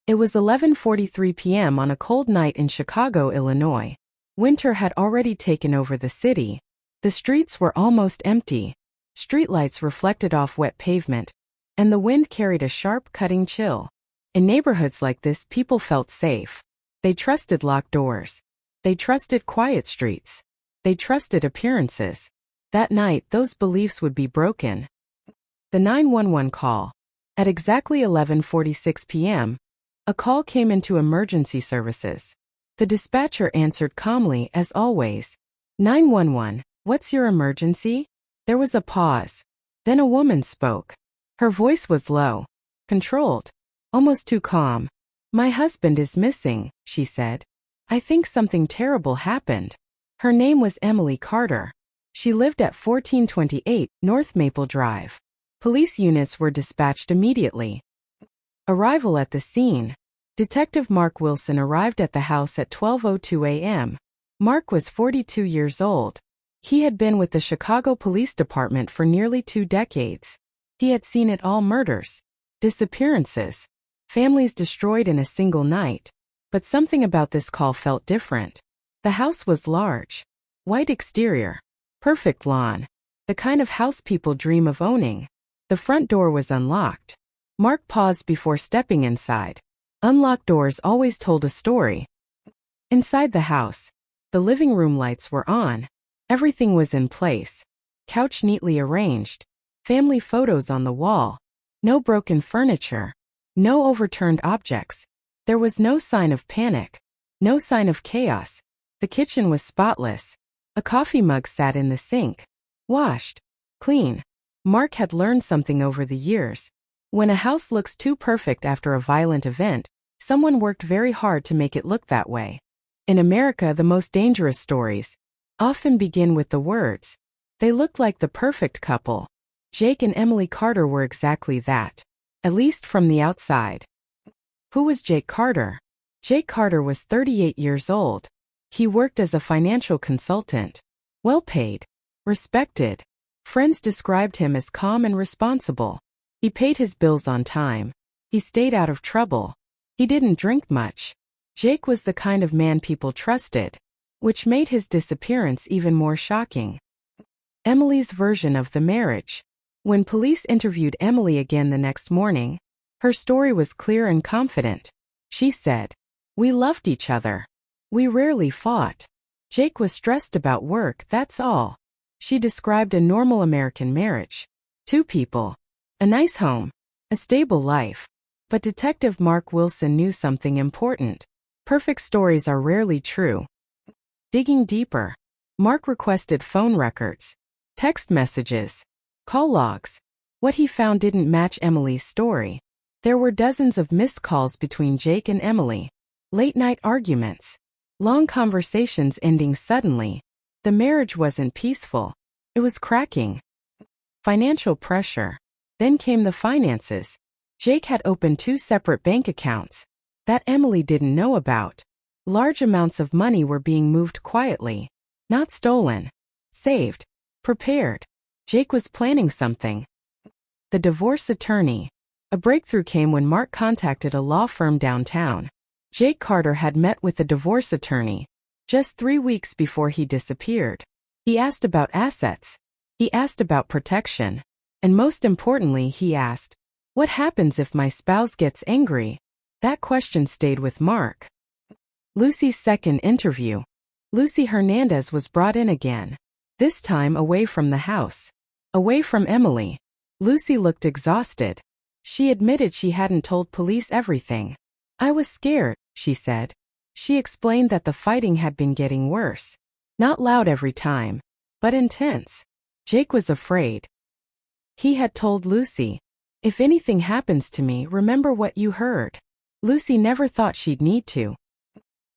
It was 11:43 p.m. on a cold night in Chicago, Illinois. Winter had already taken over the city. The streets were almost empty. Streetlights reflected off wet pavement, and the wind carried a sharp, cutting chill. In neighborhoods like this, people felt safe. They trusted locked doors. They trusted quiet streets. They trusted appearances. That night, those beliefs would be broken. The 911 call. At exactly 11:46 p.m., a call came into emergency services. The dispatcher answered calmly as always. 911, what's your emergency? There was a pause. Then a woman spoke. Her voice was low, controlled, almost too calm. My husband is missing, she said. I think something terrible happened. Her name was Emily Carter. She lived at 1428 North Maple Drive. Police units were dispatched immediately. Arrival at the scene. Detective Mark Wilson arrived at the house at 12:02 a.m. Mark was 42 years old. He had been with the Chicago Police Department for nearly 2 decades. He had seen it all: murders, disappearances, families destroyed in a single night. But something about this call felt different. The house was large. White exterior. Perfect lawn. The kind of house people dream of owning. The front door was unlocked. Mark paused before stepping inside. Unlocked doors always told a story. Inside the house, the living room lights were on. Everything was in place. Couch neatly arranged. Family photos on the wall. No broken furniture. No overturned objects. There was no sign of panic. No sign of chaos. The kitchen was spotless. A coffee mug sat in the sink. Washed. Clean. Mark had learned something over the years. When a house looks too perfect after a violent event, someone worked very hard to make it look that way. In America, the most dangerous stories often begin with the words, "They looked like the perfect couple." Jake and Emily Carter were exactly that. At least from the outside. Who was Jake Carter? Jake Carter was 38 years old. He worked as a financial consultant. Well paid. Respected. Friends described him as calm and responsible. He paid his bills on time. He stayed out of trouble. He didn't drink much. Jake was the kind of man people trusted, which made his disappearance even more shocking. Emily's version of the marriage. When police interviewed Emily again the next morning, her story was clear and confident. She said, "We loved each other. We rarely fought. Jake was stressed about work, that's all." She described a normal American marriage. 2 people. A nice home. A stable life. But Detective Mark Wilson knew something important. Perfect stories are rarely true. Digging deeper, Mark requested phone records, text messages, call logs. What he found didn't match Emily's story. There were dozens of missed calls between Jake and Emily. Late-night arguments. Long conversations ending suddenly. The marriage wasn't peaceful. It was cracking. Financial pressure. Then came the finances. Jake had opened 2 separate bank accounts that Emily didn't know about. Large amounts of money were being moved quietly. Not stolen. Saved. Prepared. Jake was planning something. The divorce attorney. A breakthrough came when Mark contacted a law firm downtown. Jake Carter had met with a divorce attorney just 3 weeks before he disappeared. He asked about assets. He asked about protection. And most importantly, he asked, "What happens if my spouse gets angry?" That question stayed with Mark. Lucy's second interview. Lucy Hernandez was brought in again. This time away from the house. Away from Emily. Lucy looked exhausted. She admitted she hadn't told police everything. "I was scared," she said. She explained that the fighting had been getting worse. Not loud every time, but intense. Jake was afraid. He had told Lucy, "If anything happens to me, remember what you heard." Lucy never thought she'd need to.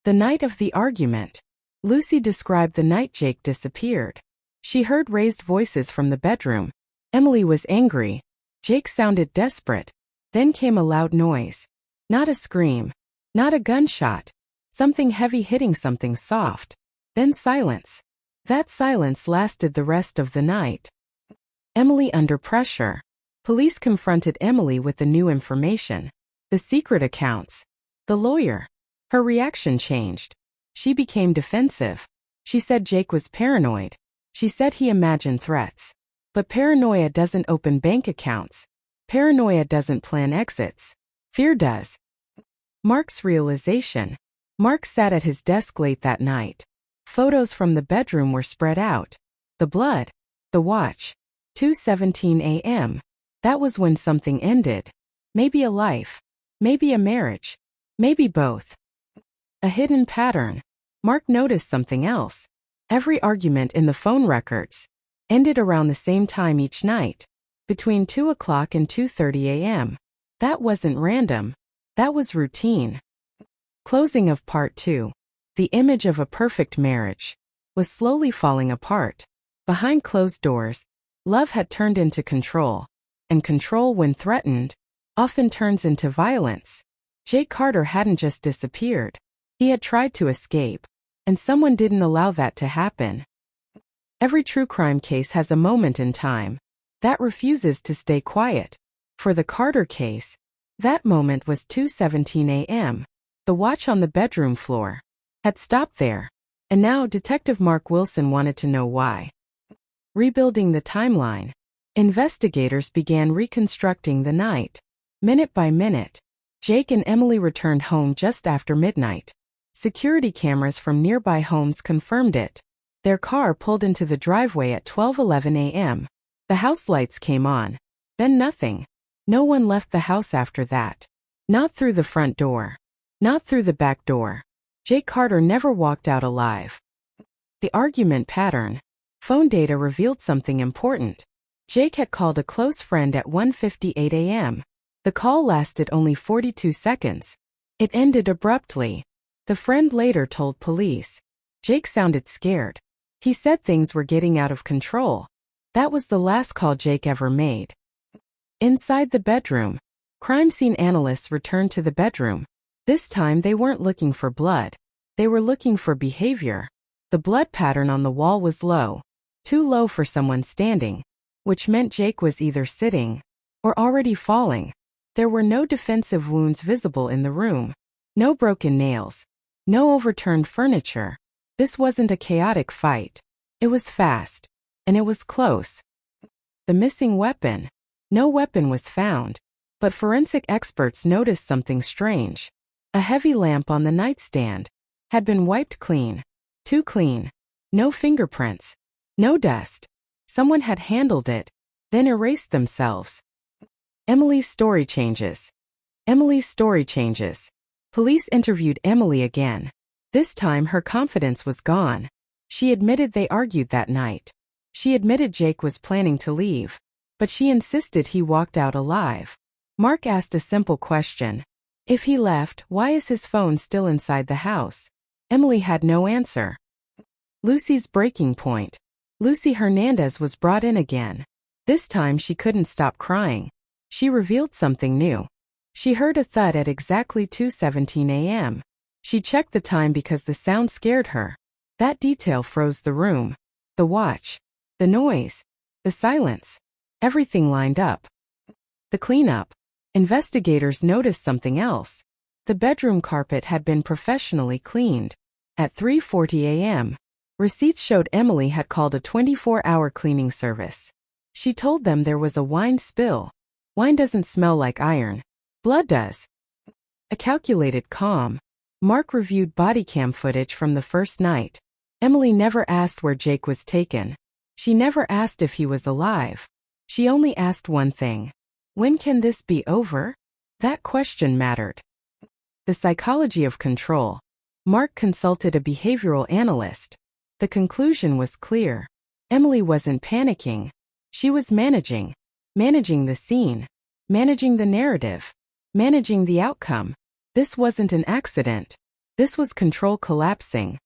The night of the argument. Lucy described the night Jake disappeared. She heard raised voices from the bedroom. Emily was angry. Jake sounded desperate. Then came a loud noise. Not a scream. Not a gunshot. Something heavy hitting something soft. Then silence. That silence lasted the rest of the night. Emily under pressure. Police confronted Emily with the new information. The secret accounts. The lawyer. Her reaction changed. She became defensive. She said Jake was paranoid. She said he imagined threats. But paranoia doesn't open bank accounts. Paranoia doesn't plan exits. Fear does. Mark's realization. Mark sat at his desk late that night. Photos from the bedroom were spread out. The blood. The watch. 2:17 a.m. That was when something ended. Maybe a life. Maybe a marriage. Maybe both. A hidden pattern. Mark noticed something else. Every argument in the phone records ended around the same time each night, between 2 o'clock and 2:30 a.m. That wasn't random. That was routine. Closing of part 2. The image of a perfect marriage was slowly falling apart. Behind closed doors, love had turned into control, and control, when threatened, often turns into violence. Jake Carter hadn't just disappeared. He had tried to escape, and someone didn't allow that to happen. Every true crime case has a moment in time that refuses to stay quiet. For the Carter case, that moment was 2:17 a.m. The watch on the bedroom floor had stopped there, and now Detective Mark Wilson wanted to know why. Rebuilding the timeline, investigators began reconstructing the night. Minute by minute, Jake and Emily returned home just after midnight. Security cameras from nearby homes confirmed it. Their car pulled into the driveway at 12:11 a.m. The house lights came on. Then nothing. No one left the house after that. Not through the front door. Not through the back door. Jake Carter never walked out alive. The argument pattern. Phone data revealed something important. Jake had called a close friend at 1:58 a.m. The call lasted only 42 seconds. It ended abruptly. The friend later told police. Jake sounded scared. He said things were getting out of control. That was the last call Jake ever made. Inside the bedroom, crime scene analysts returned to the bedroom. This time they weren't looking for blood. They were looking for behavior. The blood pattern on the wall was low. Too low for someone standing, which meant Jake was either sitting or already falling. There were no defensive wounds visible in the room. No broken nails. No overturned furniture. This wasn't a chaotic fight. It was fast. And it was close. The missing weapon. No weapon was found. But forensic experts noticed something strange. A heavy lamp on the nightstand had been wiped clean. Too clean. No fingerprints. No dust. Someone had handled it, then erased themselves. Emily's story changes. Emily's story changes. Police interviewed Emily again. This time her confidence was gone. She admitted they argued that night. She admitted Jake was planning to leave. But she insisted he walked out alive. Mark asked a simple question. If he left, why is his phone still inside the house? Emily had no answer. Lucy's breaking point. Lucy Hernandez was brought in again. This time she couldn't stop crying. She revealed something new. She heard a thud at exactly 2:17 a.m. She checked the time because the sound scared her. That detail froze the room. The watch. The noise. The silence. Everything lined up. The cleanup. Investigators noticed something else. The bedroom carpet had been professionally cleaned. At 3:40 a.m., receipts showed Emily had called a 24-hour cleaning service. She told them there was a wine spill. Wine doesn't smell like iron. Blood does. A calculated calm. Mark reviewed body cam footage from the first night. Emily never asked where Jake was taken. She never asked if he was alive. She only asked one thing. When can this be over? That question mattered. The psychology of control. Mark consulted a behavioral analyst. The conclusion was clear. Emily wasn't panicking. She was managing. Managing the scene. Managing the narrative. Managing the outcome. This wasn't an accident. This was control collapsing.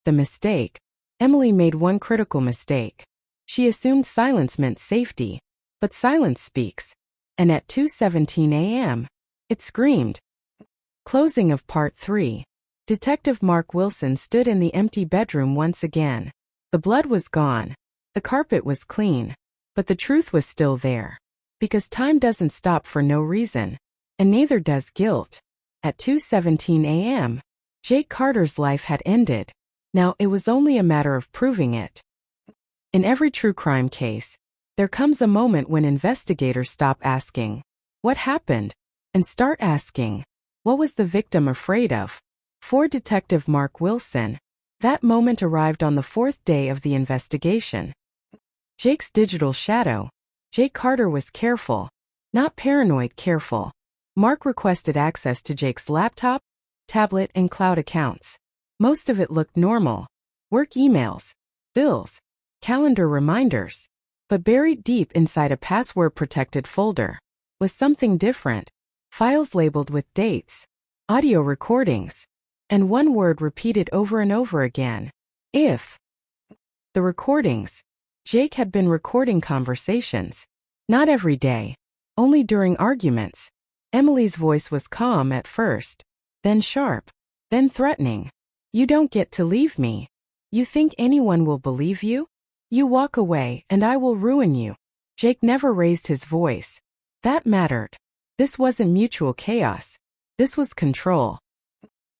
The mistake. Emily made one critical mistake. She assumed silence meant safety. But silence speaks. And at 2:17 a.m., it screamed. Closing of Part 3. Detective Mark Wilson stood in the empty bedroom once again. The blood was gone. The carpet was clean. But the truth was still there. Because time doesn't stop for no reason. And neither does guilt. At 2:17 a.m., Jake Carter's life had ended. Now it was only a matter of proving it. In every true crime case, there comes a moment when investigators stop asking, "What happened?" and start asking, "What was the victim afraid of?" For Detective Mark Wilson, that moment arrived on the fourth day of the investigation. Jake's digital shadow. Jake Carter was careful, not paranoid careful. Mark requested access to Jake's laptop, tablet, and cloud accounts. Most of it looked normal. Work emails, bills, calendar reminders. But buried deep inside a password-protected folder was something different. Files labeled with dates, audio recordings, and one word repeated over and over again. If. The recordings. Jake had been recording conversations. Not every day. Only during arguments. Emily's voice was calm at first, then sharp, then threatening. "You don't get to leave me. You think anyone will believe you? You walk away and I will ruin you." Jake never raised his voice. That mattered. This wasn't mutual chaos. This was control.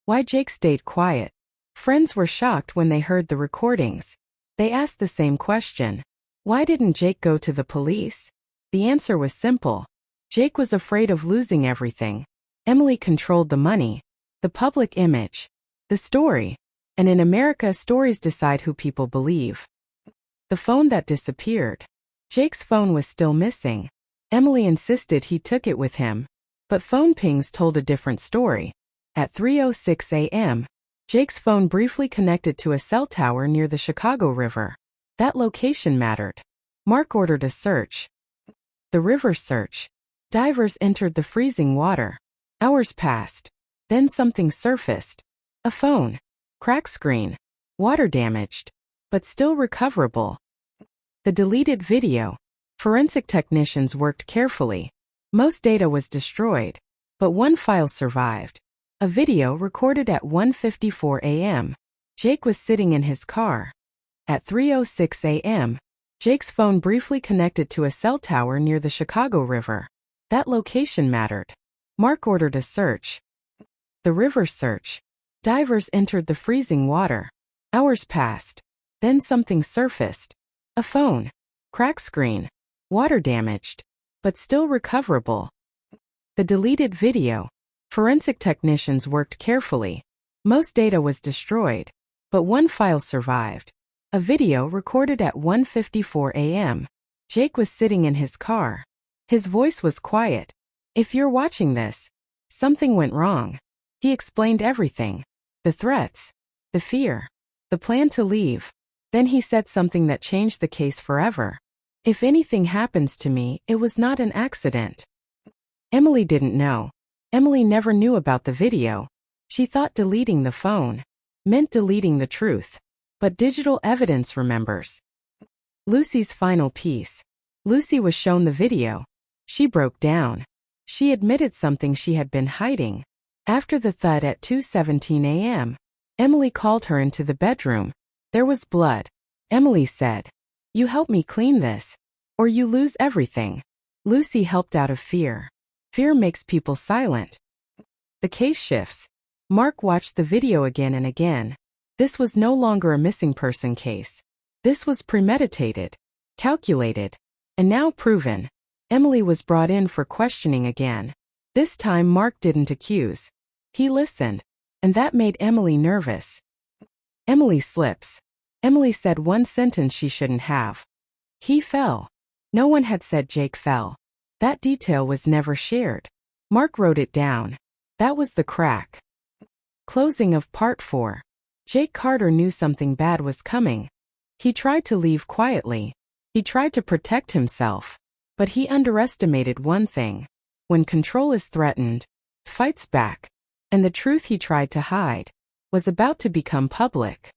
Why Jake stayed quiet? Friends were shocked when they heard the recordings. They asked the same question. Why didn't Jake go to the police? The answer was simple. Jake was afraid of losing everything. Emily controlled the money, the public image, the story. And in America, stories decide who people believe. The phone that disappeared. Jake's phone was still missing. Emily insisted he took it with him. But phone pings told a different story. At 3:06 a.m., Jake's phone briefly connected to a cell tower near the Chicago River. That location mattered. Mark ordered a search. The river search. Divers entered the freezing water. Hours passed. Then something surfaced. A phone. Crack screen. Water damaged. But still recoverable. The deleted video. Forensic technicians worked carefully. Most data was destroyed. But one file survived. A video recorded at 1:54 a.m. Jake was sitting in his car. At 3:06 a.m., Jake's phone briefly connected to a cell tower near the Chicago River. That location mattered. Mark ordered a search. The river search. Divers entered the freezing water. Hours passed. Then something surfaced. A phone. Crack screen. Water damaged. But still recoverable. The deleted video. Forensic technicians worked carefully. Most data was destroyed. But one file survived. A video recorded at 1:54 a.m. Jake was sitting in his car. His voice was quiet. "If you're watching this, something went wrong." He explained everything. The threats. The fear. The plan to leave. Then he said something that changed the case forever. "If anything happens to me, it was not an accident." Emily didn't know. Emily never knew about the video. She thought deleting the phone meant deleting the truth. But digital evidence remembers. Lucy's final piece. Lucy was shown the video. She broke down. She admitted something she had been hiding. After the thud at 2:17 a.m., Emily called her into the bedroom. There was blood. Emily said, "You help me clean this, or you lose everything." Lucy helped out of fear. Fear makes people silent. The case shifts. Mark watched the video again and again. This was no longer a missing person case. This was premeditated, calculated, and now proven. Emily was brought in for questioning again. This time Mark didn't accuse. He listened. And that made Emily nervous. Emily slips. Emily said one sentence she shouldn't have. He fell. No one had said Jake fell. That detail was never shared. Mark wrote it down. That was the crack. Closing of Part 4. Jake Carter knew something bad was coming. He tried to leave quietly. He tried to protect himself. But he underestimated one thing. When control is threatened, it fights back. And the truth he tried to hide was about to become public.